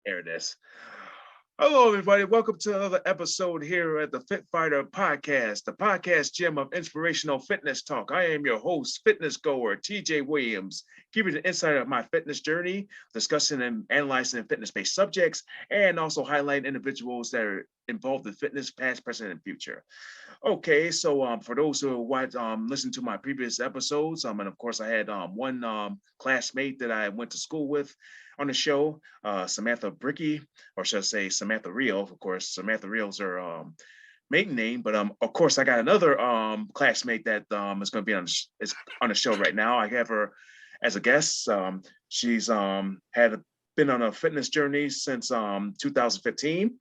There it is. Hello, everybody. Welcome to another episode here at the Fit Fighter Podcast, the podcast gym of inspirational fitness talk. I am your host, fitness goer, TJ Williams, giving you the insight of my fitness journey, discussing and analyzing fitness-based subjects, and also highlighting individuals that are involved in fitness, past, present, and future. Okay, so for those who want listen to my previous episodes, and of course I had one classmate that I went to school with on the show, Samantha Bricky, or should I say Samantha Rio? Of course, Samantha Rio's her maiden name, but of course I got another classmate that is going to be is on the show right now. I have her as a guest. She's had been on a fitness journey since 2015.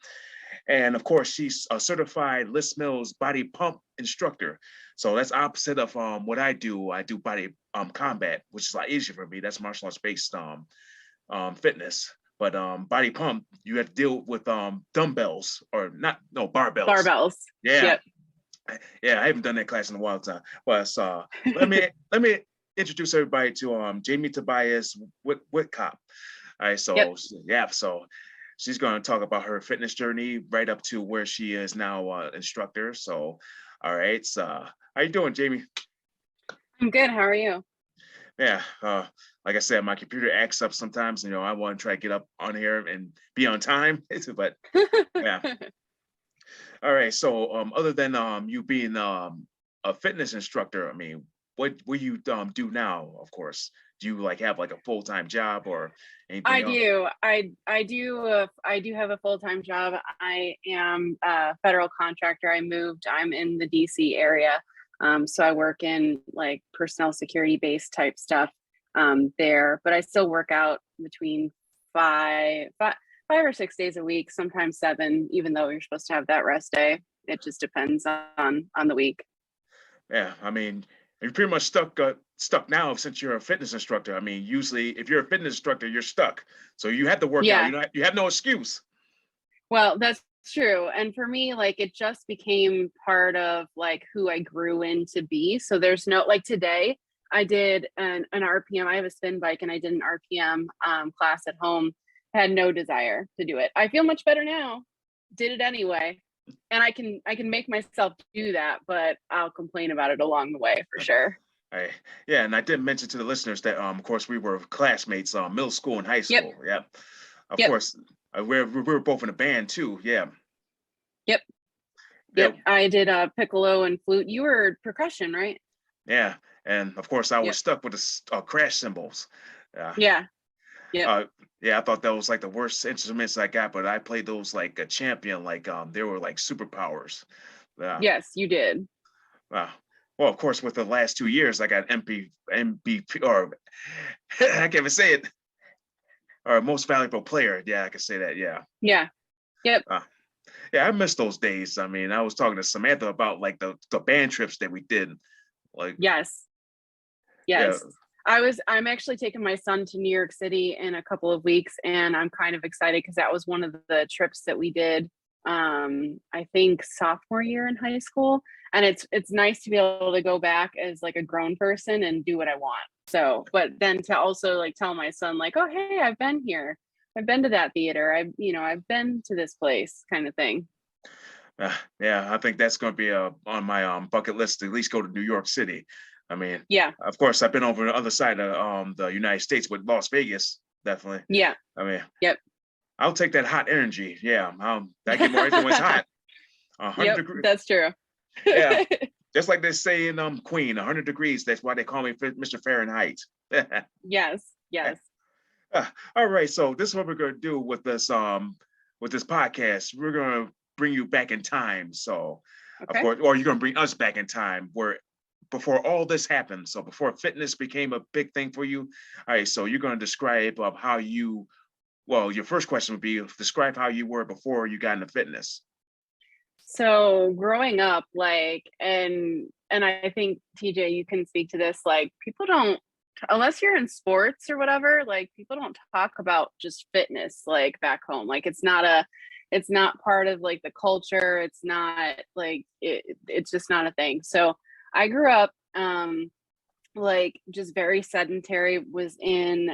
And of course, she's a certified Les Mills body pump instructor. So that's opposite of what I do. I do body combat, which is a lot easier for me. That's martial arts based fitness. But body pump, you have to deal with dumbbells or not, no, barbells. Barbells. Yeah. Yep. Yeah, I haven't done that class in a while time. But let me introduce everybody to Jamie Tobias Wittcop. All right, so Yep. yeah, so she's going to talk about her fitness journey right up to where she is now, instructor. So, all right. So, how you doing, Jamie? I'm good. How are you? Yeah. Like I said, my computer acts up sometimes. I want to try to get up on here and be on time. But yeah. All right. So, other than you being a fitness instructor, I mean, what you do now? Of course, do you have a full-time job or anything I else? do. I do have a full-time job. I am a federal contractor. I'm in the DC area. So I work in personnel security based type stuff there, but I still work out between five or 6 days a week, sometimes 7, even though you're supposed to have that rest day. It just depends on the week. Yeah, I mean, you're pretty much stuck now since you're a fitness instructor. I mean, usually if you're a fitness instructor, you're stuck. So you have to work out. Yeah. You have no excuse. Well, that's true. And for me, it just became part of who I grew into be. So there's no, today I did an RPM. I have a spin bike and I did an RPM class at home. Had no desire to do it. I feel much better now. Did it anyway. And I can make myself do that, but I'll complain about it along the way for sure. Yeah, and I did mention to the listeners that of course we were classmates, middle school and high school. Yep. Yeah, of Yep. course we were both in a band too. Yeah. Yep. I did piccolo and flute. You were percussion, right? Yeah, and of course I was stuck with the crash cymbals. Yeah. Yeah. Yeah, I thought that was the worst instruments I got, but I played those like a champion. They were like superpowers. Yes, you did. Well, of course, with the last 2 years, I got MVP, or I can't even say it, or most valuable player. Yeah, I can say that. Yeah. Yeah. Yep. Yeah, I miss those days. I mean, I was talking to Samantha about the band trips that we did. Yes. Yeah. I'm actually taking my son to New York City in a couple of weeks, and I'm kind of excited because that was one of the trips that we did I think sophomore year in high school, and it's nice to be able to go back as a grown person and do what I want. So, but then to also tell my son oh, hey, I've been here. I've been to that theater. I've been to this place kind of thing. Yeah, I think that's going to be on my bucket list to at least go to New York City. I mean, yeah, of course, I've been over the other side of the United States with Las Vegas, definitely. Yeah. I mean, yep. I'll take that hot energy. Yeah, I get more into it's hot. 100 degrees. That's true. Yeah, just like they say in Queen, 100 degrees. That's why they call me Mr. Fahrenheit. Yes. All right, so this is what we're going to do with this podcast. We're going to bring you back in time. So, okay. Of course, or you're going to bring us back in time where before all this happened. So before fitness became a big thing for you. All right, so you're going to describe how you. Well, your first question would be describe how you were before you got into fitness. So growing up, and I think TJ, you can speak to this. People don't, unless you're in sports or whatever. People don't talk about just fitness back home. It's not part of the culture. It's not it's just not a thing. So I grew up just very sedentary. Was in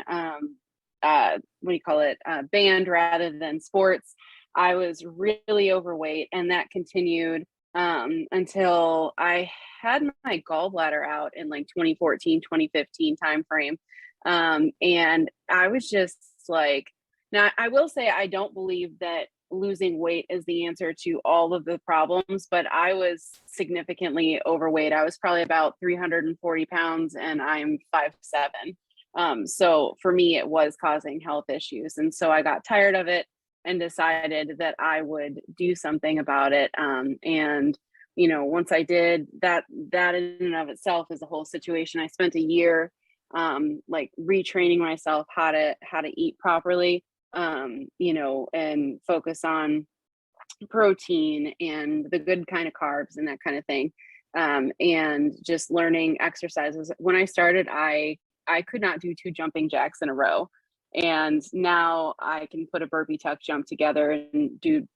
what do you call it, band rather than sports. I was really overweight, and that continued until I had my gallbladder out in like 2014, 2015 timeframe. And I was just like, now I will say I don't believe that losing weight is the answer to all of the problems, but I was significantly overweight. I was probably about 340 pounds, and I'm 5'7". So for me, it was causing health issues. And so I got tired of it and decided that I would do something about it. And once I did that, that in and of itself is a whole situation. I spent a year like retraining myself how to eat properly, and focus on protein and the good kind of carbs and that kind of thing. And just learning exercises. When I started, I could not do 2 jumping jacks in a row. And now I can put a burpee tuck jump together and do,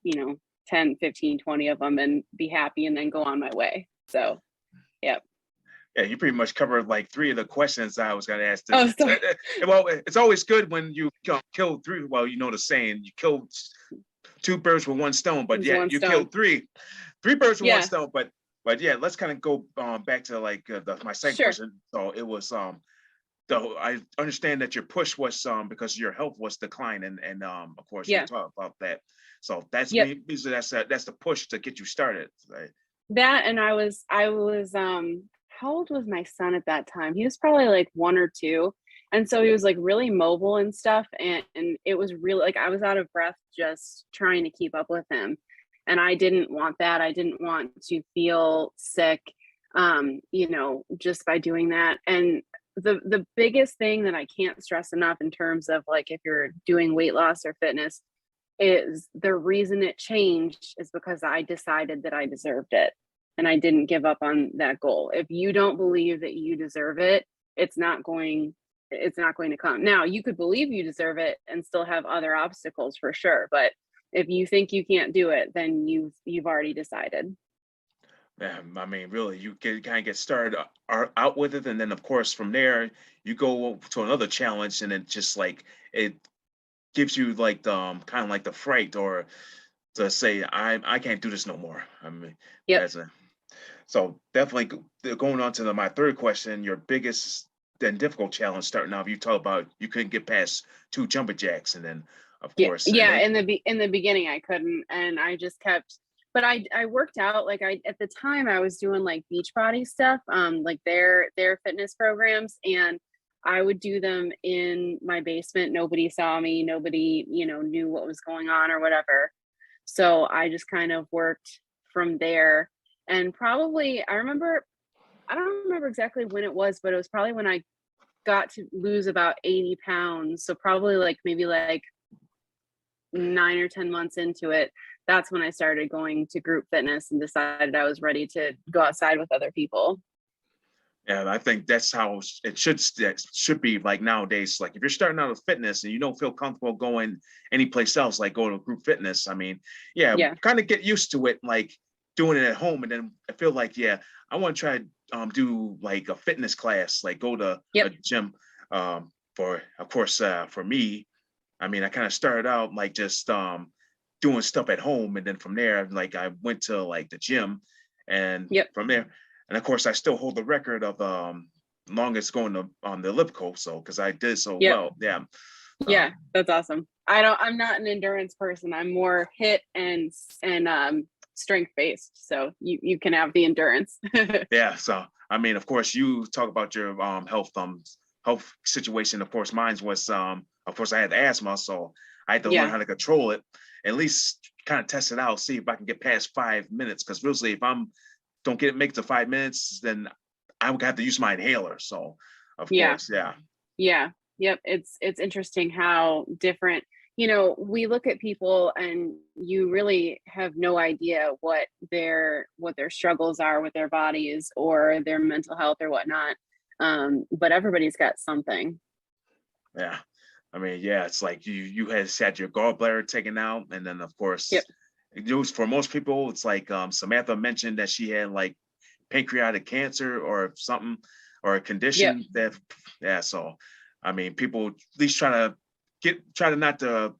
10, 15, 20 of them and be happy and then go on my way. So, yeah. Yeah, you pretty much covered like 3 of the questions I was going to ask. Oh, sorry. Well, it's always good when you kill 3. Well, you know the saying, you kill 2 birds with 1 stone, but yeah, you killed 3 birds with 1 stone. But yeah, let's kind of go back to like my second question. So it was though I understand that your push was because your health was declining, and of course you talk about that. So that's that's the push to get you started, right? That, and I was how old was my son at that time? He was probably like 1 or 2. And so he was like really mobile and stuff. And it was really like I was out of breath just trying to keep up with him. And I didn't want that. I didn't want to feel sick, just by doing that. And the biggest thing that I can't stress enough in terms of like if you're doing weight loss or fitness is the reason it changed is because I decided that I deserved it. And I didn't give up on that goal. If you don't believe that you deserve it, it's not going to come. Now, you could believe you deserve it and still have other obstacles for sure. But if you think you can't do it, then you've already decided. Yeah, I mean, really, you can kind of get started out with it, and then of course from there you go to another challenge, and it just like it gives you like the kind of like the fright or to say I can't do this no more. I mean, Yep. So definitely going on to my third question, your biggest and difficult challenge starting off. You talk about you couldn't get past 2 jumping jacks, and then of course, in the beginning I couldn't, and I just kept. But I worked out like at the time I was doing like Beachbody stuff, like their fitness programs, and I would do them in my basement. Nobody saw me. Nobody knew what was going on or whatever. So I just kind of worked from there. And probably I don't remember exactly when it was, but it was probably when I got to lose about 80 pounds. So probably like maybe like 9 or 10 months into it, that's when I started going to group fitness and decided I was ready to go outside with other people. And I think that's how it should be like nowadays. Like if you're starting out with fitness and you don't feel comfortable going anyplace else, like go to group fitness, I mean, kind of get used to it, like doing it at home. And then I feel like, I want to try do like a fitness class, like go to a gym. For me, I mean, I kind of started out like just doing stuff at home, and then from there, like I went to like the gym, and from there, and of course, I still hold the record of longest going on the elliptical. So because I did so well, that's awesome. I'm not an endurance person. I'm more HIIT and strength based. So you can have the endurance. So I mean, of course, you talk about your health situation. Of course, mine was of course I had asthma, so I had to learn how to control it, at least kind of test it out, see if I can get past 5 minutes. Because usually, if I'm don't make it to 5 minutes, then I would have to use my inhaler. So, of course, It's interesting how different. We look at people, and you really have no idea what their struggles are with their bodies or their mental health or whatnot. But everybody's got something. Yeah. I mean, it's like you had your gallbladder taken out, and then of course, for most people, it's like Samantha mentioned that she had like pancreatic cancer or something, or a condition that. So, I mean, people at least try to try to not to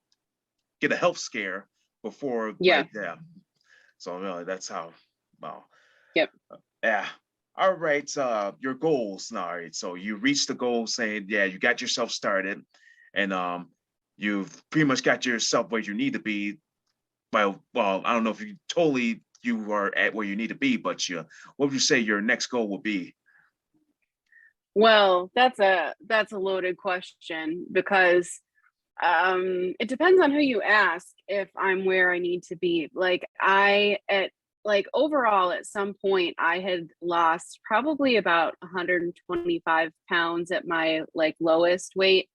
get a health scare before Yeah. So that's how. Well, Yep. yeah. All right. Your goals now. All right. So you reached the goal, saying, yeah, you got yourself started, and you've pretty much got yourself where you need to be. Well, I don't know if you are at where you need to be, but what would you say your next goal would be? Well, that's a loaded question because it depends on who you ask if I'm where I need to be. Like overall at some point I had lost probably about 125 pounds at my like lowest weight.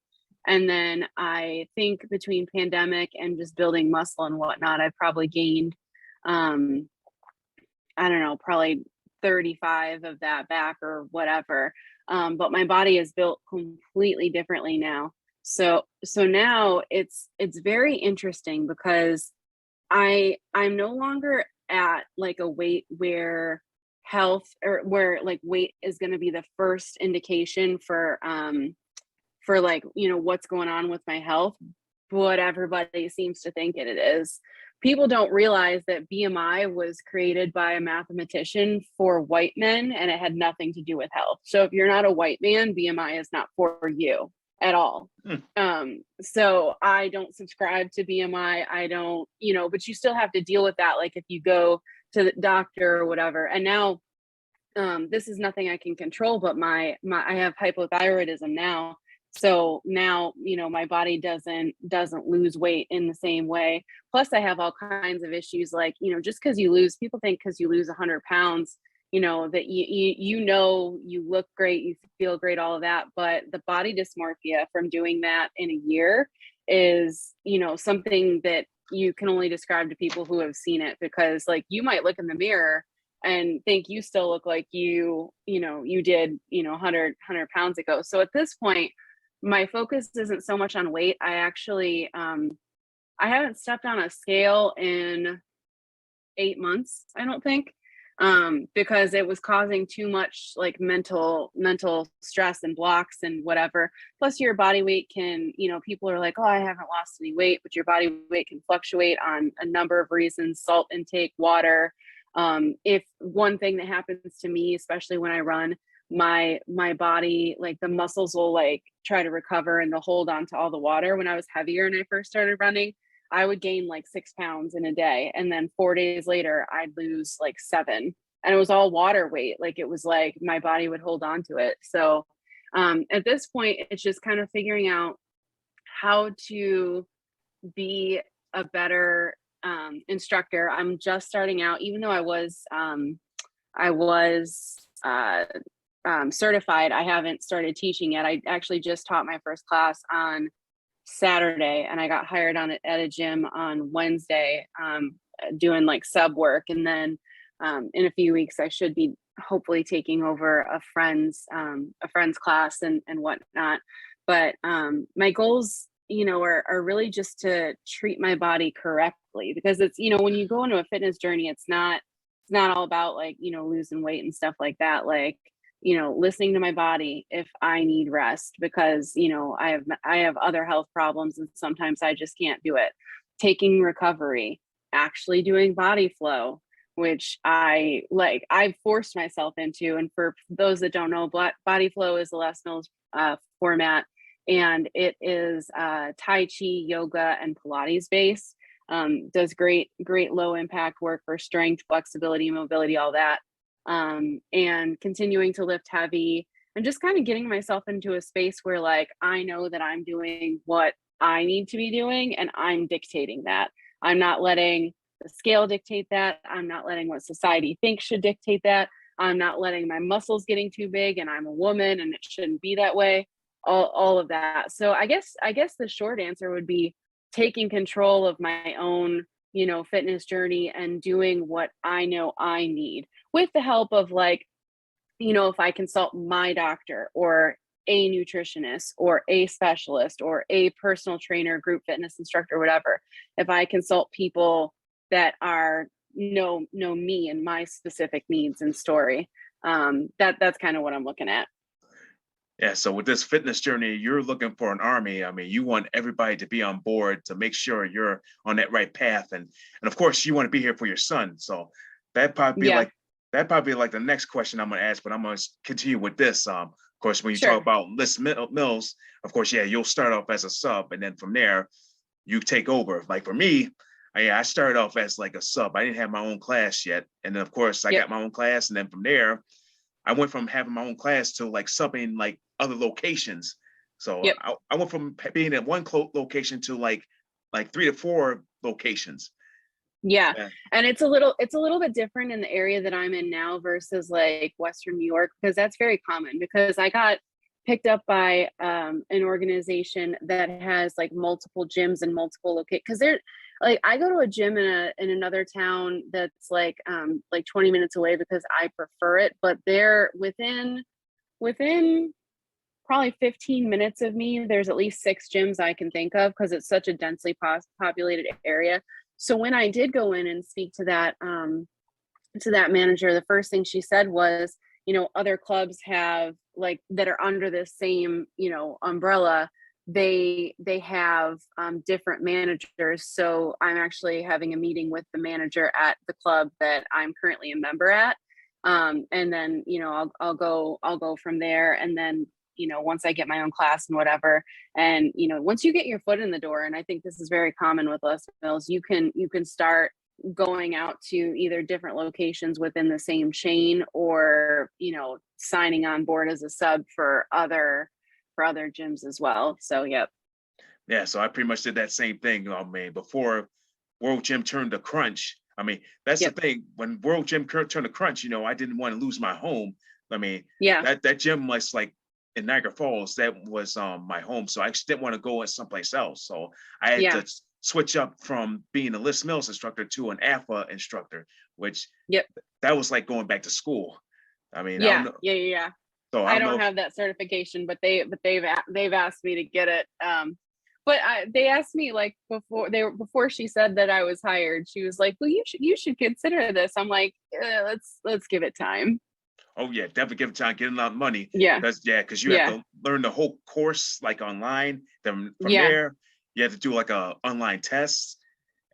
And then I think between pandemic and just building muscle and whatnot, I probably gained I don't know, probably 35 of that back or whatever. But my body is built completely differently now. So now it's very interesting because I'm no longer at like a weight where health or where like weight is going to be the first indication for like, you know, what's going on with my health, what everybody seems to think it is. People don't realize that BMI was created by a mathematician for white men and it had nothing to do with health. So if you're not a white man, BMI is not for you at all. So I don't subscribe to BMI. I don't, you know, but you still have to deal with that. Like if you go to the doctor or whatever. And now this is nothing I can control, but my I have hypothyroidism now. So now, you know, my body doesn't lose weight in the same way. Plus I have all kinds of issues like, you know, just because people think because you lose 100 pounds, you know, that you know, you look great, you feel great, all of that. But the body dysmorphia from doing that in a year is, you know, something that you can only describe to people who have seen it, because like you might look in the mirror and think you still look like you know, you did, you know, 100 pounds ago. So at this point, my focus isn't so much on weight. I actually, I haven't stepped on a scale in 8 months, I don't think, because it was causing too much like mental stress and blocks and whatever. Plus your body weight can, you know, people are like, oh, I haven't lost any weight, but your body weight can fluctuate on a number of reasons: salt intake, water. If one thing that happens to me, especially when I run, my body, like the muscles will like try to recover and they'll hold on to all the water. When I was heavier and I first started running, I would gain like 6 pounds in a day, and then 4 days later I'd lose like 7, and it was all water weight. Like it was like my body would hold on to it. So at this point it's just kind of figuring out how to be a better instructor. I'm just starting out, even though I was certified. I haven't started teaching yet. I actually just taught my first class on Saturday, and I got hired on at a gym on Wednesday, doing like sub work. And then in a few weeks, I should be hopefully taking over a friend's class and whatnot. But my goals, you know, are really just to treat my body correctly, because it's, you know, when you go into a fitness journey, it's not all about like, you know, losing weight and stuff like that. Like, you know, listening to my body if I need rest, because, you know, I have other health problems and sometimes I just can't do it. Taking recovery, actually doing body flow, which I've forced myself into. And for those that don't know, body flow is a Les Mills format, and it is Tai Chi, yoga, and Pilates based. Does great low impact work for strength, flexibility, mobility, all that. And continuing to lift heavy and just kind of getting myself into a space where like I know that I'm doing what I need to be doing and I'm dictating that. I'm not letting the scale dictate that. I'm not letting what society thinks should dictate that. I'm not letting my muscles getting too big and I'm a woman and it shouldn't be that way. All of that. So I guess the short answer would be taking control of my own, you know, fitness journey and doing what I know I need, with the help of like, you know, if I consult my doctor or a nutritionist or a specialist or a personal trainer, group fitness instructor, whatever, if I consult people that are know me and my specific needs and story, that's kind of what I'm looking at. Yeah, so with this fitness journey, you're looking for an army. I mean, you want everybody to be on board to make sure you're on that right path, and of course, you want to be here for your son. So that probably be Yeah, like that probably be like the next question I'm going to ask, but I'm going to continue with this. Of course, when you talk sure. about Mills, of course, yeah, you'll start off as a sub, and then from there, you take over. Like for me, I started off as like a sub. I didn't have my own class yet, and then of course, I Yep, got my own class, and then from there, I went from having my own class to like subbing like other locations. So yep. I went from being at one location to like 3 to 4 locations. Yeah. Yeah. And it's a little bit different in the area that I'm in now versus like Western New York, because that's very common, because I got picked up by an organization that has like multiple gyms and multiple locations, because they're like, I go to a gym in another town that's like 20 minutes away because I prefer it, but they're within probably 15 minutes of me, there's at least 6 gyms I can think of, because it's such a densely populated area. So when I did go in and speak to that manager, the first thing she said was, other clubs have like that are under this same, umbrella. They have different managers. So I'm actually having a meeting with the manager at the club that I'm currently a member at. And then, I'll go from there. And then, once I get my own class and whatever, and, once you get your foot in the door, and I think this is very common with Les Mills, you can start going out to either different locations within the same chain, or, signing on board as a sub for other gyms as well. So, yep. Yeah. So I pretty much did that same thing. I mean, before World Gym turned to Crunch. I mean, that's the Yep. thing. When World Gym turned to Crunch, I didn't want to lose my home. I mean, Yeah. that gym was like in Niagara Falls. That was my home. So I just didn't want to go someplace else. So I had Yeah. to switch up from being a Les Mills instructor to an AFA instructor, which Yep. that was like going back to school. I mean, I don't Yeah. know. Yeah. Yeah. Yeah. So I I don't don't know. have that certification, but they've asked me to get it. But they asked me like before she said that I was hired. She was like, "Well, you should consider this." I'm like, "Let's give it time." Oh yeah, definitely give it time, getting a lot of money. Yeah, Because you have yeah, to learn the whole course like online. Then from yeah, there, you have to do like a online test,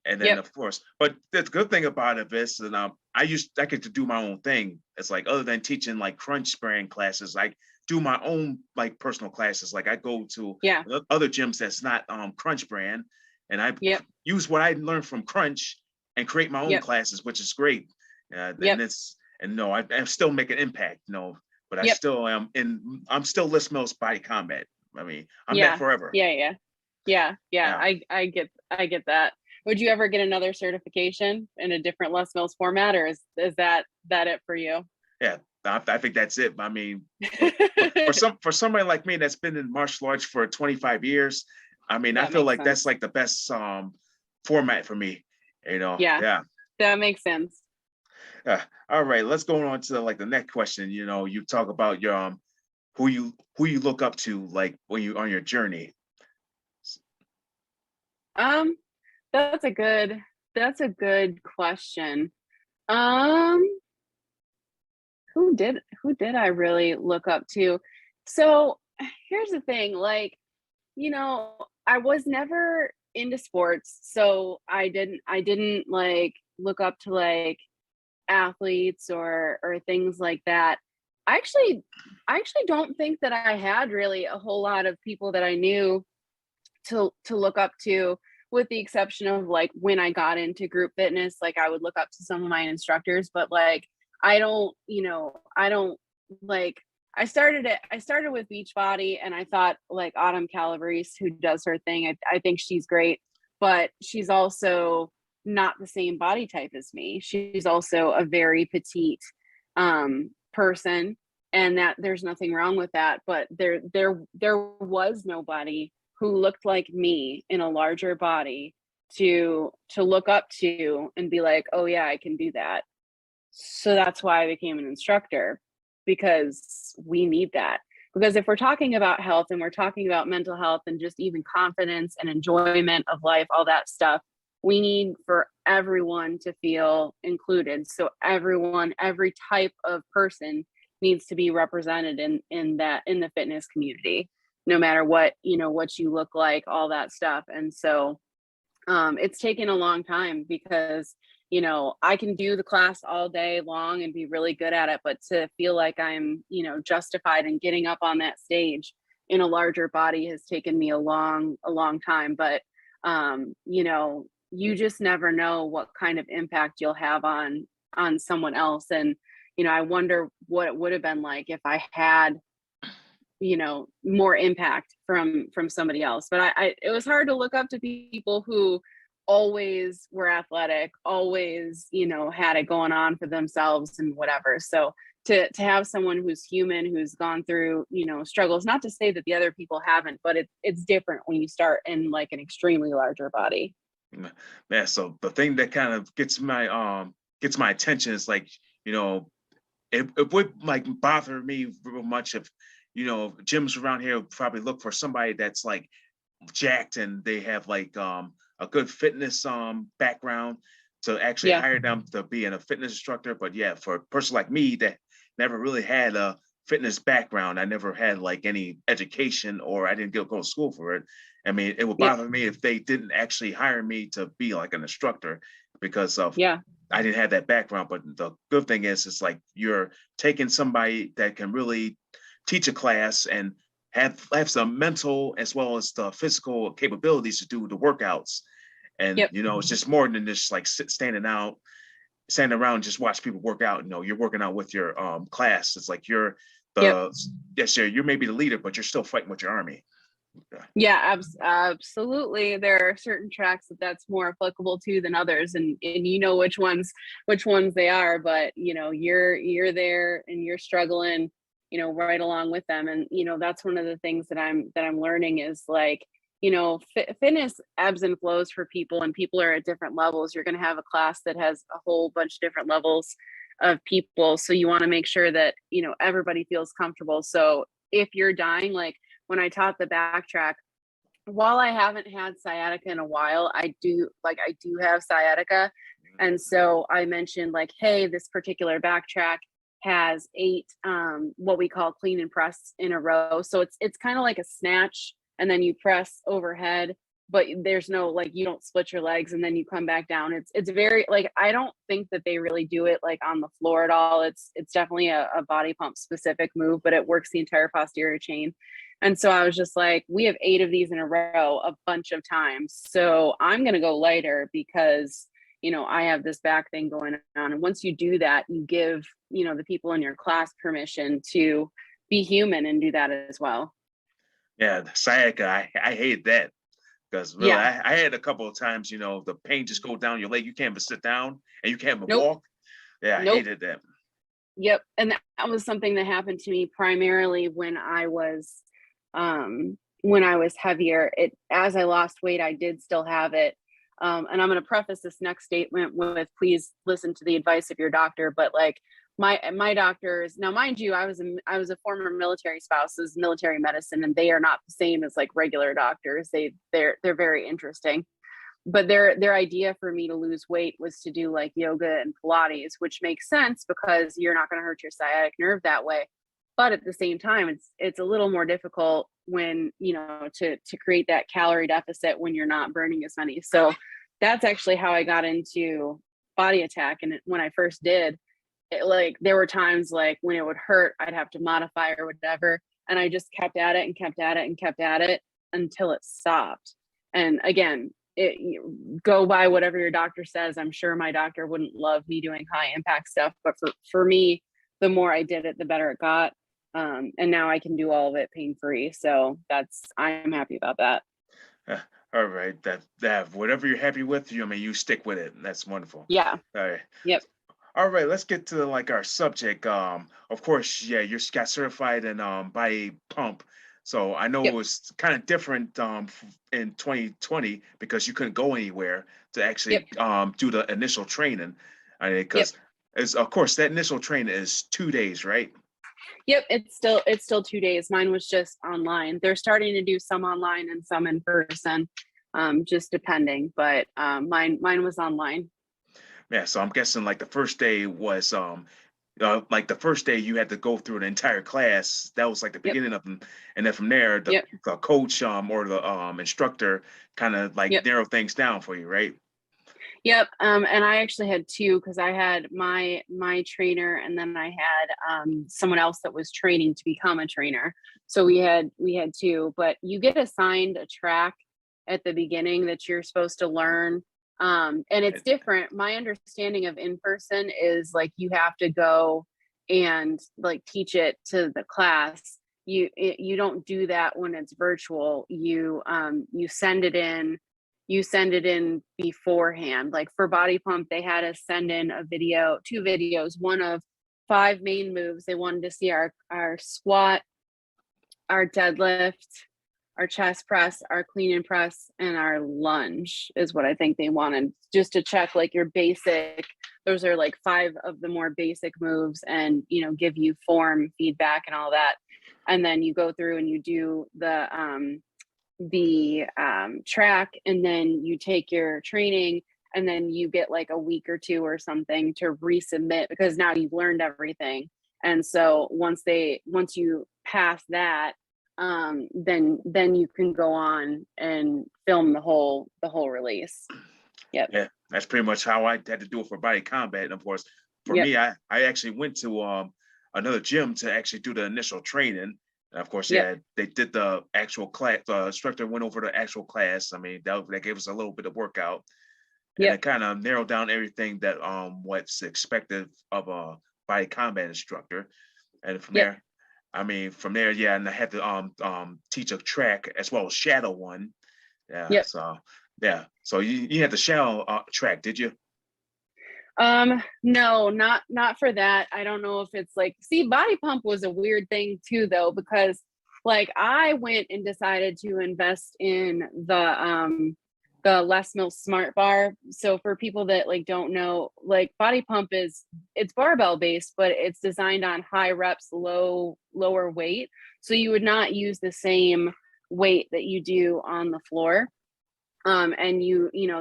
and then yep, of course. But the good thing about it is, and I get to do my own thing. It's like other than teaching like crunch brand classes, I do my own like personal classes. Like I go to yeah, other gyms that's not crunch brand, and I yep, use what I learned from crunch and create my own yep, classes, which is great. yep, And no, I still make an impact, but I yep, still I'm still Les Mills Body Combat. I mean, I'm that yeah, forever. yeah, yeah, yeah, yeah. Yeah, I get that. Would you ever get another certification in a different Les Mills format, or is that it for you? yeah. I think that's it. I mean, for somebody like me that's been in martial arts for 25 years, I mean, I That feel makes like that's sense. like the best format for me. Yeah, Yeah. that makes sense. All right, let's go on to like the next question. You talk about your who you look up to like when you on your journey. Um, that's a good question. Um, who did I really look up to? So here's the thing, like, I was never into sports, so I didn't like look up to like athletes or things like that. I actually don't think that I had really a whole lot of people that I knew to look up to, with the exception of like when I got into group fitness, like I would look up to some of my instructors, but like I don't like I started with Beachbody, and I thought like Autumn Calabrese, who does her thing, I think she's great, but she's also not the same body type as me. She's also a very petite person, and that there's nothing wrong with that, but there was nobody who looked like me in a larger body to look up to and be like, "Oh yeah, I can do that." So that's why I became an instructor, because we need that. Because if we're talking about health and we're talking about mental health and just even confidence and enjoyment of life, all that stuff, we need for everyone to feel included. So everyone, every type of person needs to be represented in the fitness community, no matter what, what you look like, all that stuff. And so it's taken a long time because, I can do the class all day long and be really good at it, but to feel like I'm, justified in getting up on that stage in a larger body has taken me a long time. But, you just never know what kind of impact you'll have on someone else. And, I wonder what it would have been like if I had, more impact from somebody else. But it was hard to look up to people who always were athletic, always, had it going on for themselves and whatever. So to have someone who's human, who's gone through, struggles, not to say that the other people haven't, but it's different when you start in like an extremely larger body. Yeah, so the thing that kind of gets my attention is like, it would like bother me real much if, gyms around here probably look for somebody that's like jacked and they have like a good fitness background to actually hire them to be a fitness instructor. But yeah, for a person like me that never really had a fitness background, I never had like any education, or I didn't go to school for it. I mean, it would bother me if they didn't actually hire me to be like an instructor because of I didn't have that background. But the good thing is, it's like you're taking somebody that can really teach a class and have some mental as well as the physical capabilities to do the workouts. And it's just more than just like standing around and just watch people work out. You're working out with your class. It's like you're you're maybe the leader, but you're still fighting with your army. Absolutely. There are certain tracks that's more applicable to than others, and which ones they are. But you're there and you're struggling, right along with them. And that's one of the things that I'm learning is like, fitness ebbs and flows for people, and people are at different levels. You're going to have a class that has a whole bunch of different levels of people, so you want to make sure that everybody feels comfortable. So if you're dying, like when I taught the backtrack, while I haven't had sciatica in a while, I do have sciatica. And so I mentioned like, hey, this particular backtrack has 8 what we call clean and press in a row. So it's kind of like a snatch, and then you press overhead, but there's no like, you don't split your legs and then you come back down. It's very like, I don't think that they really do it like on the floor at all. It's definitely a body pump specific move, but it works the entire posterior chain. And so I was just like, we have 8 of these in a row a bunch of times. So I'm going to go lighter because, I have this back thing going on. And once you do that, you give, the people in your class permission to be human and do that as well. Yeah, the sciatica, I hate that because really, I had a couple of times, the pain just go down your leg. You can't even sit down and you can't even walk. Yeah, I hated that. Yep. And that was something that happened to me primarily when I was heavier. As I lost weight, I did still have it. And I'm going to preface this next statement with, please listen to the advice of your doctor. But like my doctors, now mind you, I was a former military spouse, is military medicine, and they are not the same as like regular doctors. They're very interesting. But their idea for me to lose weight was to do like yoga and Pilates, which makes sense because you're not going to hurt your sciatic nerve that way. But at the same time, it's a little more difficult when, to create that calorie deficit when you're not burning as many. So that's actually how I got into Body Attack. And when I first did it, like there were times like when it would hurt, I'd have to modify or whatever. And I just kept at it and kept at it and kept at it until it stopped. And again, go by whatever your doctor says. I'm sure my doctor wouldn't love me doing high impact stuff, but for me, the more I did it, the better it got. And now I can do all of it pain-free. So I'm happy about that. All right. That whatever you're happy with, you stick with it. That's wonderful. Yeah. All right. Yep. All right. Let's get to like our subject. Of course, you got certified in body pump. So I know it was kind of different in 2020 because you couldn't go anywhere to actually do the initial training. I mean, because of course that initial training is 2 days, right? Yep, it's still 2 days. Mine was just online. They're starting to do some online and some in person, just depending. But mine was online. Yeah, so I'm guessing like the first day was like the first day you had to go through an entire class. That was like the Yep. beginning of them, and then from there Yep. the coach or the instructor kind of like Yep. narrow things down for you, right? Yep. And I actually had two, because I had my trainer, and then I had someone else that was training to become a trainer. So we had two, but you get assigned a track at the beginning that you're supposed to learn. And it's different. My understanding of in person is like you have to go and like teach it to the class. You don't do that when it's virtual. You send it in, beforehand. Like for body pump, they had us send in two videos, one of 5 main moves. They wanted to see our squat, our deadlift, our chest press, our clean and press, and our lunge is what I think they wanted, just to check like your basic. Those are like 5 of the more basic moves, and give you form feedback and all that. And then you go through and you do the track, and then you take your training, and then you get like a week or 2 or something to resubmit, because now you've learned everything. And so once you pass that, then you can go on and film the whole release. Yep. Yeah, that's pretty much how I had to do it for body combat. And of course, for Yep. me, I actually went to another gym to actually do the initial training. And of course, Yep. they did the actual class. The instructor went over the actual class. I mean, that gave us a little bit of workout, and Yep. it kind of narrowed down everything that what's expected of a body combat instructor. And from Yep. there, I mean, yeah, and I had to teach a track as well as shadow one. Yeah. Yep. So yeah. So you had the shadow track, did you? No, not for that. I don't know if it's like, see, body pump was a weird thing too, though, because like I went and decided to invest in the Les Mills Smart Bar. So for people that like don't know, like body pump it's barbell based, but it's designed on high reps, lower weight. So you would not use the same weight that you do on the floor. And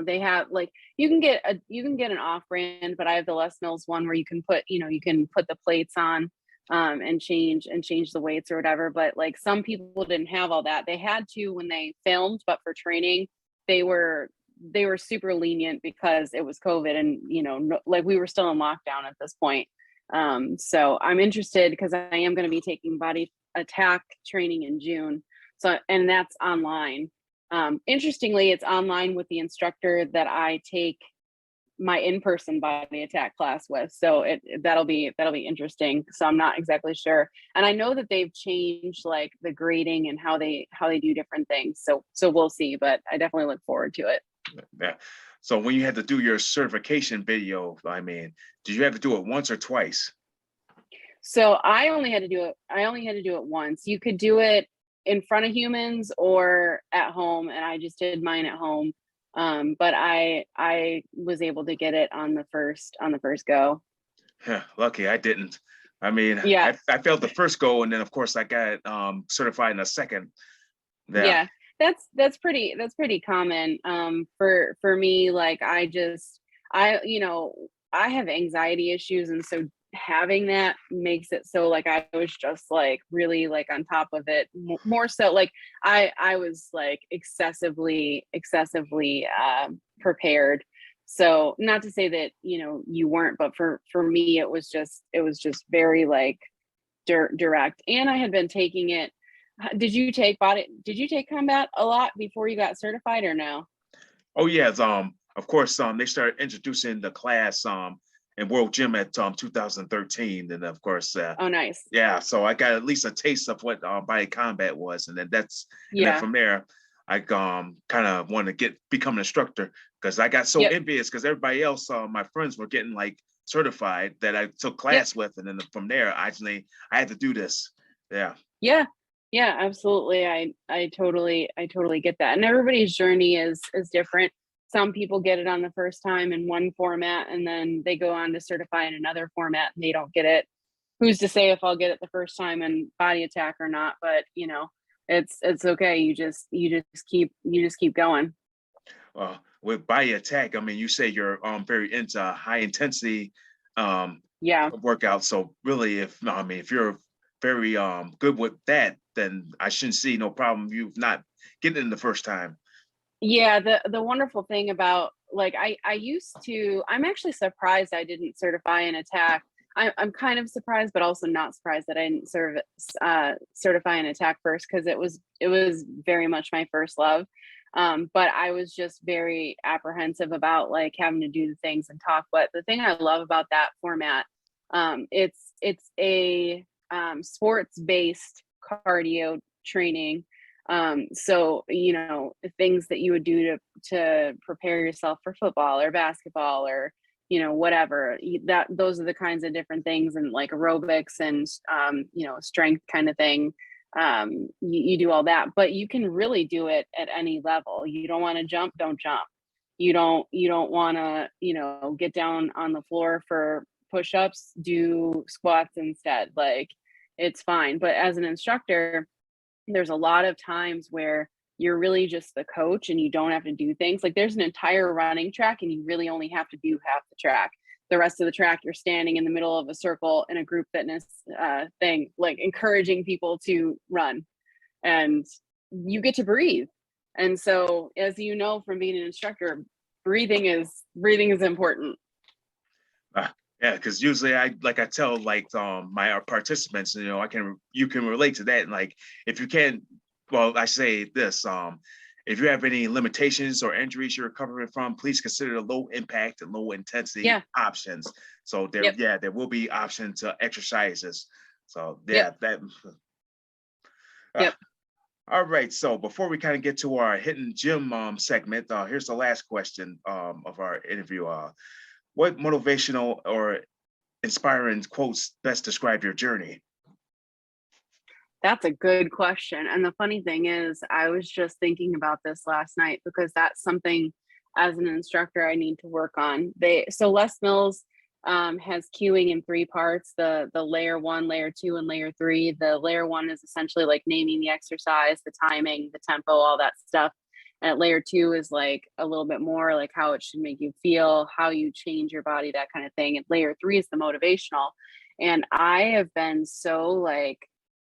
they have like, you can get an off brand, but I have the Les Mills one where you can put the plates on and change the weights or whatever. But like some people didn't have all that. They had to when they filmed, but for training they were super lenient because it was COVID, and like we were still in lockdown at this point. So I'm interested because I am going to be taking body attack training in June. So, and that's online. Interestingly, it's online with the instructor that I take my in-person body attack class with. So that'll be interesting. So I'm not exactly sure. And I know that they've changed like the grading and how they do different things. So we'll see, but I definitely look forward to it. Yeah. So when you had to do your certification video, I mean, did you have to do it once or twice? So I only had to do it once. You could do it in front of humans or at home, and I just did mine at home. But I was able to get it on the first go. Yeah, lucky I didn't. I mean, Yeah. I failed the first go, and then of course I got certified in a second. Yeah. That's pretty common. For me, like I have anxiety issues, and so having that makes it so like I was just like really like on top of it, more so like I was like excessively prepared. So not to say that you weren't, but for me it was just very like direct. And I had been taking it. Did you take combat a lot before you got certified, or no? Oh yes, of course, they started introducing the class in World Gym at 2013, and of course, Oh, nice. yeah. So I got at least a taste of what body combat was, and then and then from there, I kind of wanted to become an instructor because I got so envious because everybody else, my friends were getting like certified that I took class with, and then from there, I had to do this. Yeah. Yeah, absolutely. I totally get that. And everybody's journey is different. Some people get it on the first time in one format, and then they go on to certify in another format and they don't get it. Who's to say if I'll get it the first time in body attack or not? But it's okay. You just keep going. With body attack, I mean, you say you're very into high intensity Yeah. workout. So really, if you're very good with that, then I shouldn't see no problem you not getting in the first time. Yeah, the wonderful thing about, like, I used to, I'm actually surprised I didn't certify in attack. I'm kind of surprised, but also not surprised that I didn't certify in attack first, because it was very much my first love. But I was just very apprehensive about like having to do the things and talk. But the thing I love about that format, it's a sports based cardio training. So, things that you would do to prepare yourself for football or basketball or, whatever, that those are the kinds of different things, and like aerobics and, strength kind of thing. You do all that, but you can really do it at any level. You don't want to jump, don't jump. You don't want to, get down on the floor for push-ups, do squats instead. Like, it's fine. But as an instructor, there's a lot of times where you're really just the coach and you don't have to do things. Like, there's an entire running track and you really only have to do half the track. The rest of the track, you're standing in the middle of a circle in a group fitness thing, like encouraging people to run, and you get to breathe. And so, as you know from being an instructor, breathing is important. Yeah, because usually I tell my participants, you can relate to that. And like if you can, well, I say this, if you have any limitations or injuries you're recovering from, please consider the low impact and low intensity options. So there will be options to exercises. So that. Yep. All right. So before we kind of get to our hidden gym segment, here's the last question of our interview. What motivational or inspiring quotes best describe your journey? That's a good question. And the funny thing is, I was just thinking about this last night, because that's something as an instructor I need to work on. So Les Mills has cueing in three parts: the layer 1, layer 2, and layer 3. The layer 1 is essentially like naming the exercise, the timing, the tempo, all that stuff. And layer 2 is like a little bit more like how it should make you feel, how you change your body, that kind of thing. And layer 3 is the motivational. And I have been so like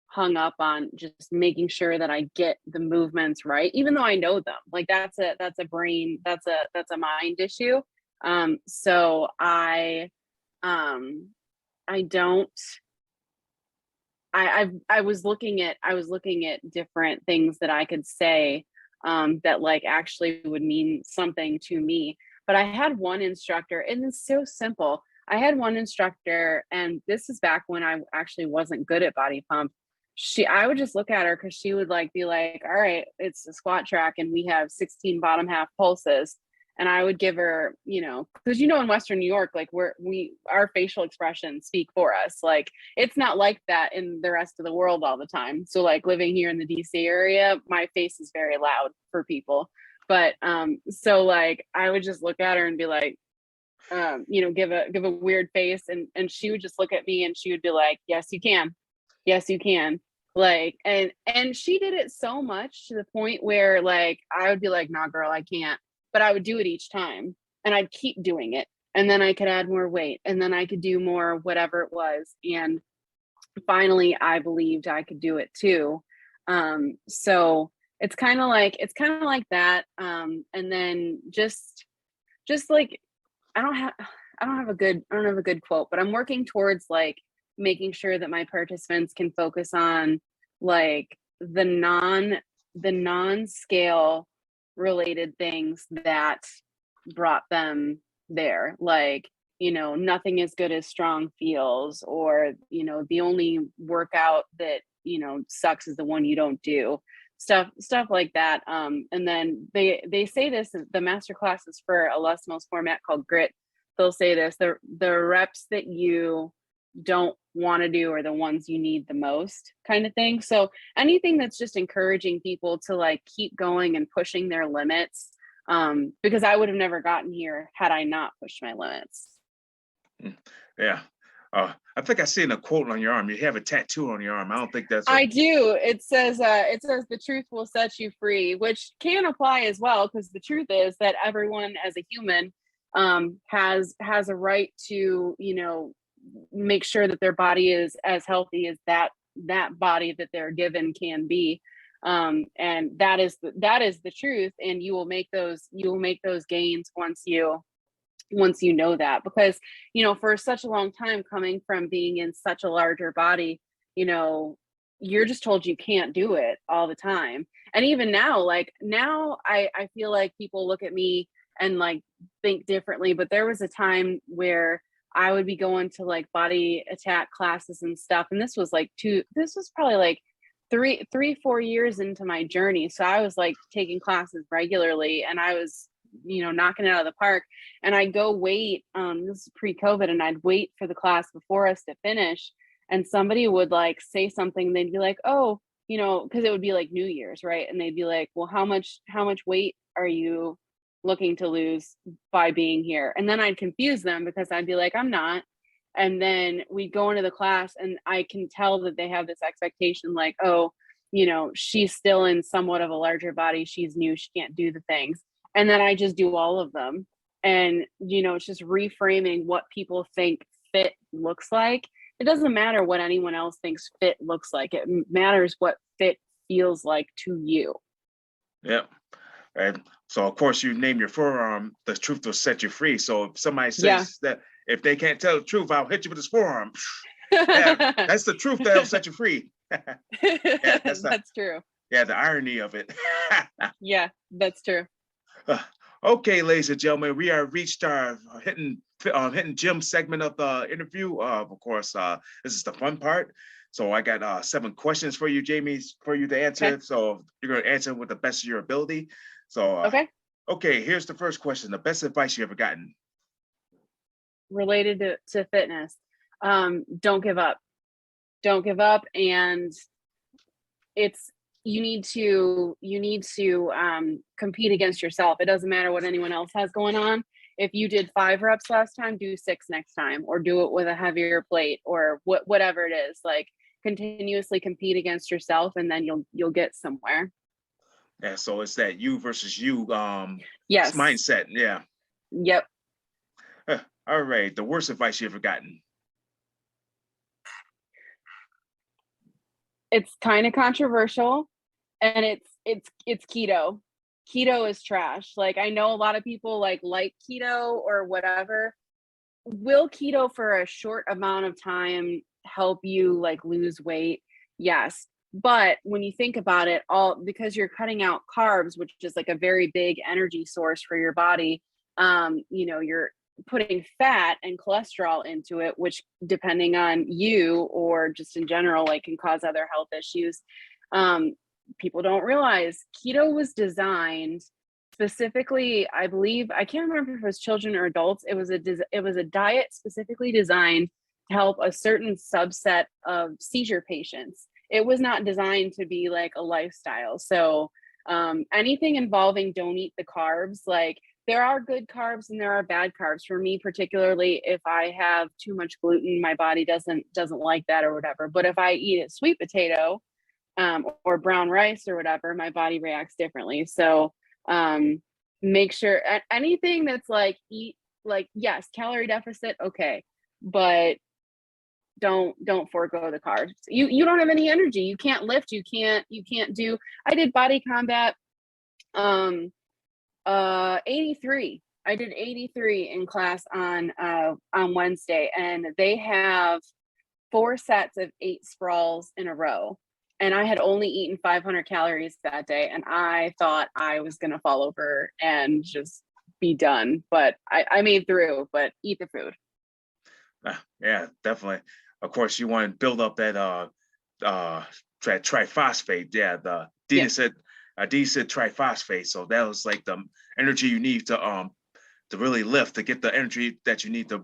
hung up on just making sure that I get the movements right, even though I know them. Like, that's a brain, that's a mind issue. So I don't, I was looking at different things that I could say that like actually would mean something to me. But I had one instructor, and it's so simple. I had one instructor, and this is back when I actually wasn't good at body pump. I would just look at her, because she would like be like, all right, it's a squat track and we have 16 bottom half pulses. And I would give her, because in Western New York, like our facial expressions speak for us. Like, it's not like that in the rest of the world all the time. So like living here in the DC area, my face is very loud for people. But so like I would just look at her and be like, give a weird face, and she would just look at me and she would be like, yes, you can. Yes, you can. Like, and she did it so much to the point where like I would be like, nah, girl, I can't. But I would do it each time, and I'd keep doing it. And then I could add more weight, and then I could do more, whatever it was. And finally I believed I could do it too. So it's kind of like that. And then just like I don't have a good quote, but I'm working towards like making sure that my participants can focus on like the non-scale related things that brought them there. Like, nothing as good as strong feels, or, the only workout that, sucks is the one you don't do. Stuff like that. And then they say this, the master class is for a Les Mills format called grit. They'll say this: the reps that you don't want to do are the ones you need the most, kind of thing. So anything that's just encouraging people to like keep going and pushing their limits, because I would have never gotten here had I not pushed my limits. Yeah. I think I seen a quote on your arm. You have a tattoo on your arm. I don't think that's I do. It says the truth will set you free, which can apply as well, because the truth is that everyone as a human has a right to, make sure that their body is as healthy as that body that they're given can be. And that is the truth. And you will make those gains once you know that, because, for such a long time, coming from being in such a larger body, you're just told you can't do it all the time. And even now, I feel like people look at me and like think differently, but there was a time where I would be going to like body attack classes and stuff. And this was probably like 4 years into my journey. So I was like taking classes regularly, and I was, knocking it out of the park. And I'd go wait, this is pre-COVID, and I'd wait for the class before us to finish. And somebody would like say something, they'd be like, oh, because it would be like New Year's, right? And they'd be like, well, how much weight are you looking to lose by being here? And then I'd confuse them, because I'd be like, I'm not. And then we'd go into the class, and I can tell that they have this expectation like, oh, she's still in somewhat of a larger body. She's new. She can't do the things. And then I just do all of them. And, it's just reframing what people think fit looks like. It doesn't matter what anyone else thinks fit looks like. It matters what fit feels like to you. Yep. And so, of course, you name your forearm, the truth will set you free. So if somebody says Yeah. that if they can't tell the truth, I'll hit you with this forearm. Yeah, that's the truth that'll set you free. Yeah, that's true. Yeah, the irony of it. Yeah, that's true. Okay, ladies and gentlemen, we are reached our hitting Jim segment of the interview. Of course, this is the fun part. So I got 7 questions for you, Jamie, for you to answer. Okay. So you're going to answer with the best of your ability. So okay, here's the first question: the best advice you ever gotten? Related to fitness, don't give up. Don't give up, and you need to compete against yourself. It doesn't matter what anyone else has going on. If you did 5 reps last time, do 6 next time, or do it with a heavier plate, or whatever it is. Like, continuously compete against yourself, and then you'll get somewhere. Yeah, so it's that you versus you yes mindset. Yeah. Yep. All right, the worst advice you ever gotten? It's kind of controversial, and it's keto. Keto is trash. Like, I know a lot of people like keto or whatever. Will keto for a short amount of time help you like lose weight? Yes. But when you think about it, because you're cutting out carbs, which is like a very big energy source for your body, you're putting fat and cholesterol into it, which, depending on you or just in general, like, can cause other health issues. People don't realize keto was designed specifically, I believe, I can't remember if it was children or adults. It was a diet specifically designed to help a certain subset of seizure patients. It was not designed to be like a lifestyle. So anything involving don't eat the carbs, like, there are good carbs and there are bad carbs. For me particularly, if I have too much gluten, my body doesn't like that or whatever. But if I eat a sweet potato or brown rice or whatever, my body reacts differently. So make sure anything that's like, eat, like, yes, calorie deficit, okay, but don't forego the carbs. You don't have any energy. You can't lift. You can't do. I did body combat 83. I did 83 in class on Wednesday, and they have 4 sets of 8 sprawls in a row. And I had only eaten 500 calories that day, and I thought I was going to fall over and just be done. But I made through, but eat the food. Yeah, definitely. Of course, you want to build up that triphosphate. Yeah, the decent triphosphate. So that was like the energy you need to really lift, to get the energy that you need to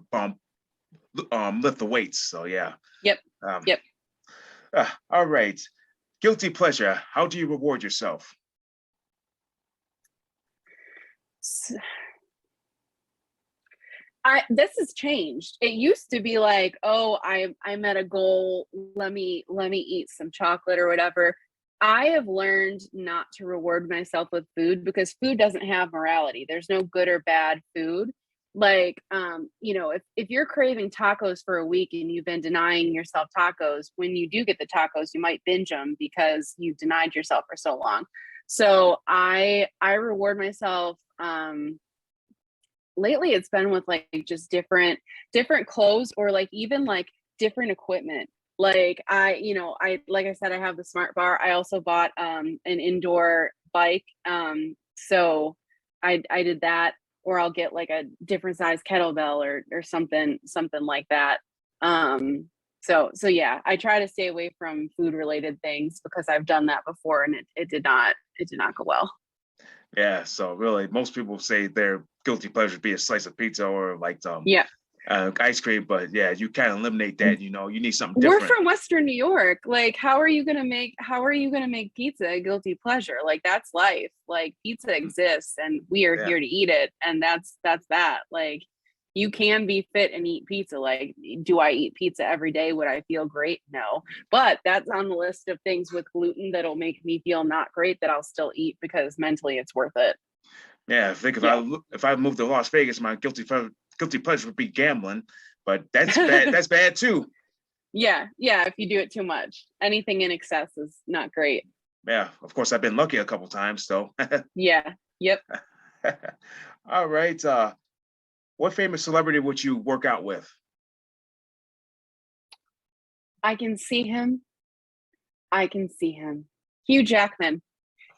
lift the weights. So yeah. Yep. Yep. All right. Guilty pleasure. How do you reward yourself? This has changed. It used to be like, oh, I met a goal. Let me eat some chocolate or whatever. I have learned not to reward myself with food, because food doesn't have morality. There's no good or bad food. like if you're craving tacos for a week and you've been denying yourself tacos, when you do get the tacos you might binge them because you've denied yourself for so long. So I reward myself. Lately it's been with like just different clothes, or like even like different equipment. Like I like I said, I have the smart bar. I also bought an indoor bike. So I did that, or I'll get like a different size kettlebell or something like that. So yeah, I try to stay away from food related things because I've done that before and it did not go well. Yeah, so really, most people say their guilty pleasure would be a slice of pizza or like Yeah. ice cream, but yeah, you kind of eliminate that. You need something We're different. from Western New York. Like, how are you gonna make pizza a guilty pleasure? Like, that's life. Like, pizza exists and we are Yeah, here to eat it. And that's that. Like, you can be fit and eat pizza. Like, do I eat pizza every day? Would I feel great? No. But that's on the list of things with gluten that'll make me feel not great that I'll still eat because mentally it's worth it. yeah. I think Yeah. if I moved to Las Vegas, my guilty pleasure would be gambling, but that's bad. That's bad too. Yeah. Yeah. If you do it too much, anything in excess is not great. Yeah, of course, I've been lucky a couple times, so. Yeah. Yep. All right. What famous celebrity would you work out with? I can see him. I can see him. Hugh Jackman.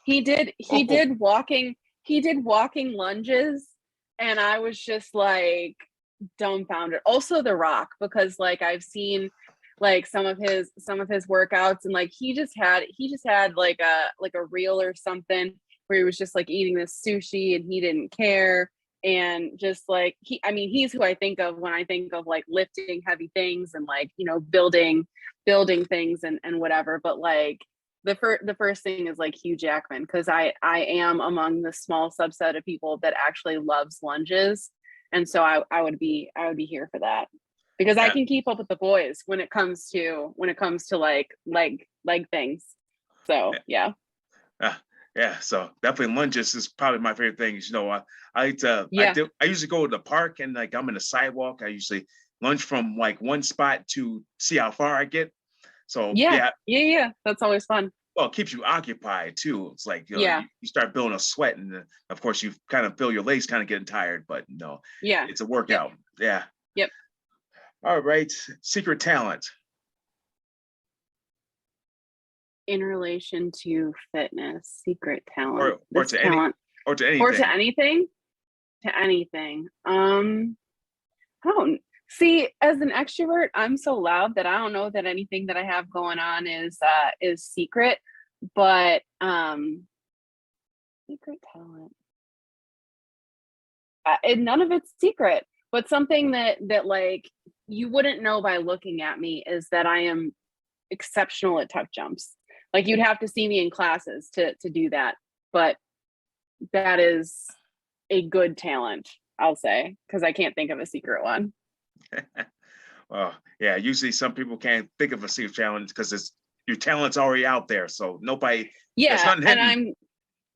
He did he Oh, did walking he did walking lunges, and I was just like dumbfounded. Also The Rock, because like I've seen like some of his workouts, and like he just had like a reel or something where he was just like eating this sushi and he didn't care. And just like he's who I think of when I think of like lifting heavy things and like building things and whatever. But like the first thing is like Hugh Jackman, because I am among the small subset of people that actually loves lunges, and so I would be here for that because I yeah, can keep up with the boys when it comes to like leg things. So yeah, yeah. uh, yeah. So definitely lunges is probably my favorite thing. I like to, Yeah. I usually go to the park and like I'm in the sidewalk. I usually lunge from like one spot to see how far I get. So Yeah. yeah, Yeah. Yeah. That's always fun. well, it keeps you occupied too. It's like Yeah. you start building a sweat, and of course you kind of feel your legs kind of getting tired, but no, Yeah. it's a Yep. workout. Yeah. Yep. All right. Secret talent In relation to fitness, secret talent. or This to any talent or to or to anything. anything, to anything. I don't see, as an extrovert, I'm so loud that I don't know that anything that I have going on is secret, but secret talent. And none of it's secret, but something that like you wouldn't know by looking at me is that I am exceptional at tuck jumps. Like you'd have to see me in classes to do that, but that is a good talent, I'll say, because I can't think of a secret one. Well, yeah. Usually, some people can't think of a secret challenge because it's your talent's already out there, so nobody. There's Yeah, nothing and hidden. I'm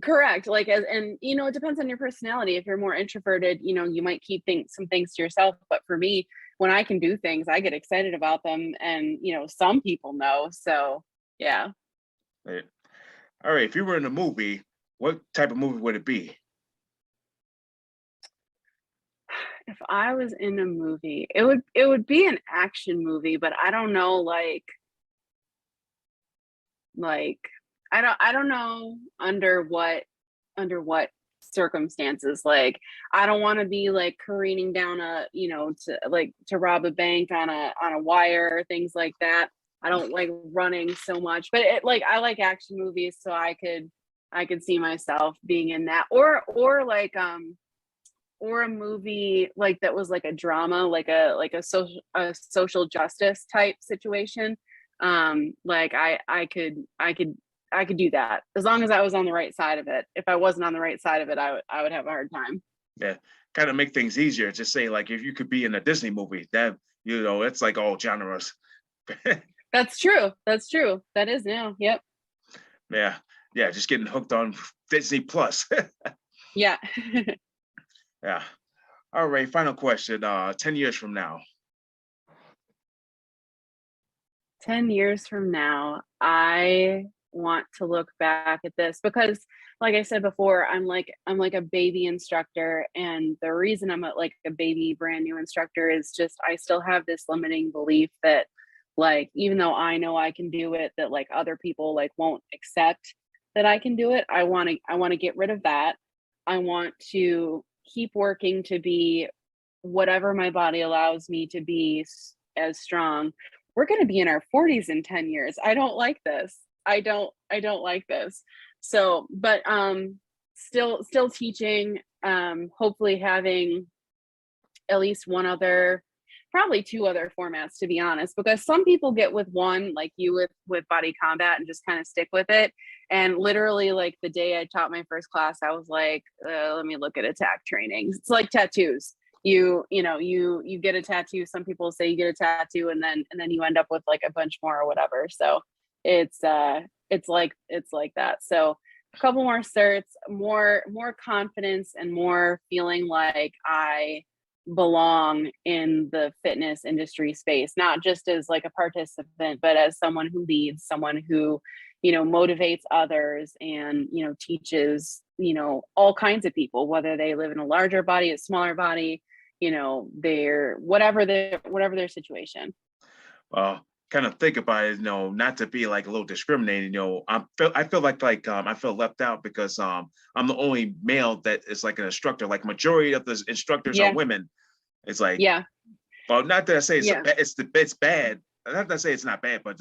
correct. Like, and it depends on your personality. If you're more introverted, you might keep some things to yourself. But for me, when I can do things, I get excited about them, and some people know. So yeah. Eh, All right. If you were in a movie, what type of movie would it be? If I was in a movie, it would be an action movie, but I don't know, like I don't know under what circumstances. Like I don't want to be like careening down to rob a bank on a wire or things like that. I don't like running so much, but like I like action movies, so I could see myself being in that, or a movie like that was like a drama, like a social justice type situation. Like I could do that as long as I was on the right side of it. If I wasn't on the right side of it, I would have a hard time. Yeah, kind of make things easier. Just say like if you could be in a Disney movie, that it's like all genres. That's true. That's true. That is now. Yep. Yeah, yeah. Just getting hooked on Disney Plus. Yeah. Yeah. All right, final question. 10 years from now. 10 years from now, I want to look back at this because like I said before, I'm like a baby instructor, and the reason I'm like a baby brand new instructor is just I still have this limiting belief that like even though I know I can do it, that like other people like won't accept that I can do it. I want to get rid of that. I want to keep working to be whatever my body allows me to be as strong. We're going to be in our 40s in 10 years. I don't like this. I don't like this. So, but still teaching, hopefully having at least one other, probably two other formats, to be honest, because some people get with one, like you with body combat, and just kind of stick with it. And literally like the day I taught my first class, I was like, let me look at attack training. It's like tattoos. You get a tattoo. Some people say you get a tattoo and then you end up with like a bunch more or whatever. So it's like that. So a couple more certs, more confidence, and more feeling like I belong in the fitness industry space, not just as like a participant, but as someone who leads, someone who, motivates others and, teaches, all kinds of people, whether they live in a larger body, a smaller body, they're whatever their situation. Kind of think about it, not to be like a little discriminating, I feel like I feel left out because I'm the only male that is like an instructor. Like majority of the instructors are women. It's like, yeah. Well, not that I say it's Yeah. it's bad. Not that I say it's not bad, but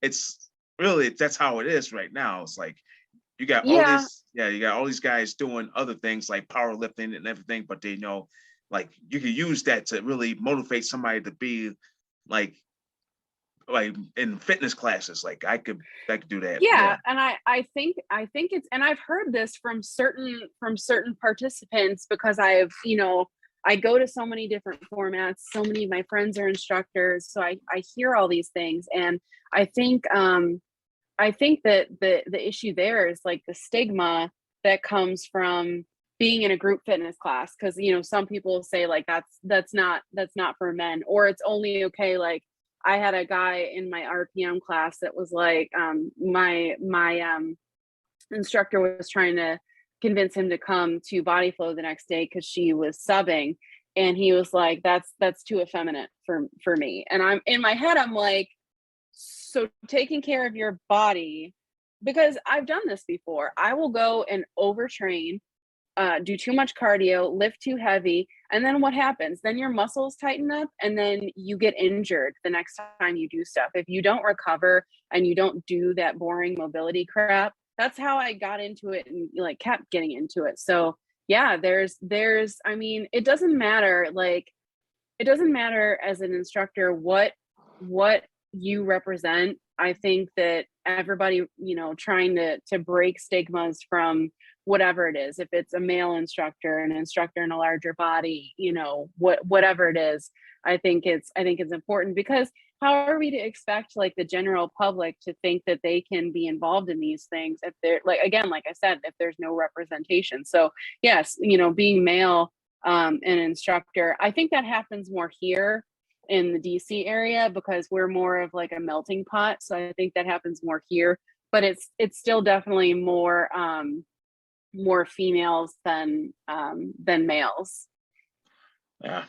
it's really that's how it is right now. It's like you got all these guys doing other things like powerlifting and everything, but they know like you can use that to really motivate somebody to be like in fitness classes. Like I could do that. Yeah. And I think it's, and I've heard this from certain participants because I go to so many different formats. So many of my friends are instructors. So I hear all these things. And I think that the issue there is like the stigma that comes from being in a group fitness class. Cause some people say like, that's not for men, or it's only okay. Like I had a guy in my RPM class that was like, my instructor was trying to convince him to come to Body Flow the next day because she was subbing, and he was like, that's too effeminate for me. And I'm in my head, I'm like, so taking care of your body, because I've done this before. I will go and overtrain, do too much cardio, lift too heavy, and then what happens? Then your muscles tighten up, and then you get injured the next time you do stuff. If you don't recover and you don't do that boring mobility crap, that's how I got into it and like kept getting into it. So yeah, there's, I mean, it doesn't matter as an instructor what you represent. I think that everybody, trying to break stigmas from whatever it is, if it's a male instructor, an instructor in a larger body, whatever it is, I think it's important, because how are we to expect like the general public to think that they can be involved in these things if they're like, again, like I said, if there's no representation? So yes, being male, an instructor, I think that happens more here in the DC area because we're more of like a melting pot. So I think that happens more here, but it's still definitely more females than males. Yeah,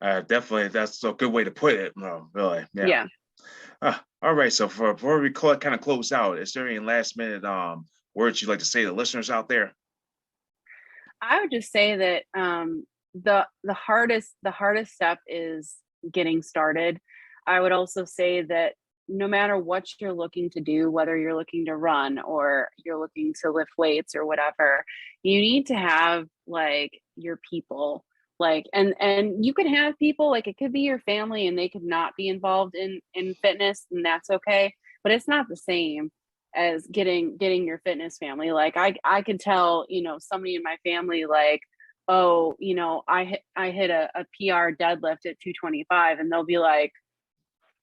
definitely. That's a good way to put it. Really. Yeah. All right. So before we kind of close out, is there any last minute words you'd like to say to listeners out there? I would just say that the hardest step is getting started. I would also say that no matter what you're looking to do, whether you're looking to run or you're looking to lift weights or whatever, you need to have like your people, like, and you could have people, like it could be your family and they could not be involved in fitness, and that's okay, but it's not the same as getting your fitness family. Like I could tell, somebody in my family, like, oh, I hit a PR deadlift at 225, and they'll be like,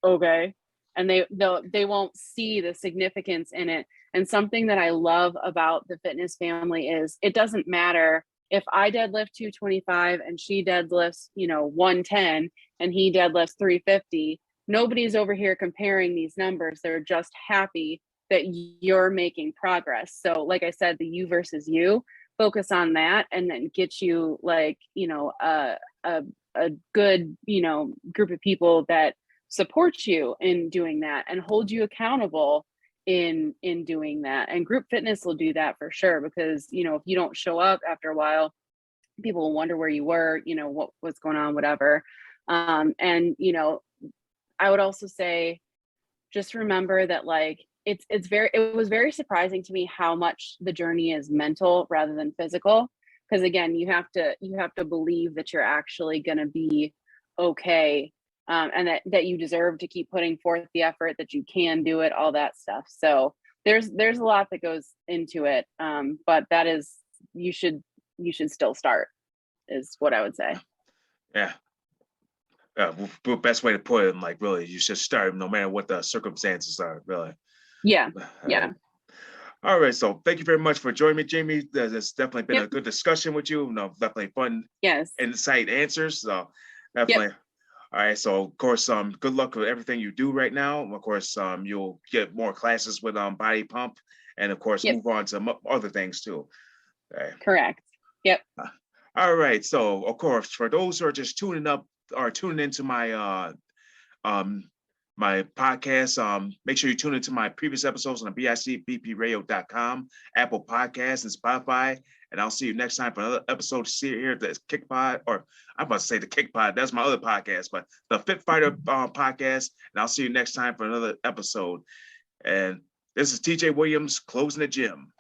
okay. And they won't see the significance in it. And something that I love about the fitness family is it doesn't matter if I deadlift 225 and she deadlifts, 110 and he deadlifts 350, nobody's over here comparing these numbers. They're just happy that you're making progress. So like I said, the you versus you, focus on that, and then get you like, a good, group of people that support you in doing that and hold you accountable in doing that. And group fitness will do that for sure, because if you don't show up after a while, people will wonder where you were, what was going on, whatever. And I would also say, just remember that like it was very surprising to me how much the journey is mental rather than physical, because again, you have to believe that you're actually going to be okay, and that you deserve to keep putting forth the effort, that you can do it, all that stuff. So there's a lot that goes into it, but that is, you should still start, is what I would say. Yeah. Best way to put it, like really, you should start no matter what the circumstances are, really. Yeah. Yeah. All right. So thank you very much for joining me, Jamie. There's definitely been Yep. a good discussion with you. No, definitely fun, Yes. insight answers. So definitely. Yep. All right. So of course, good luck with everything you do right now. Of course, you'll get more classes with Body Pump, and of course, Yep. move on to other things too. Okay. Correct. Yep. All right. So of course, for those who are just tuning up or tuning into my my podcast, make sure you tune into my previous episodes on the bicbpradio.com, Apple Podcasts, and Spotify. And I'll see you next time for another episode here at the Kick Pod, or I'm about to say the Kick Pod. That's my other podcast, but the Fit Fighter podcast. And I'll see you next time for another episode. And this is TJ Williams closing the gym.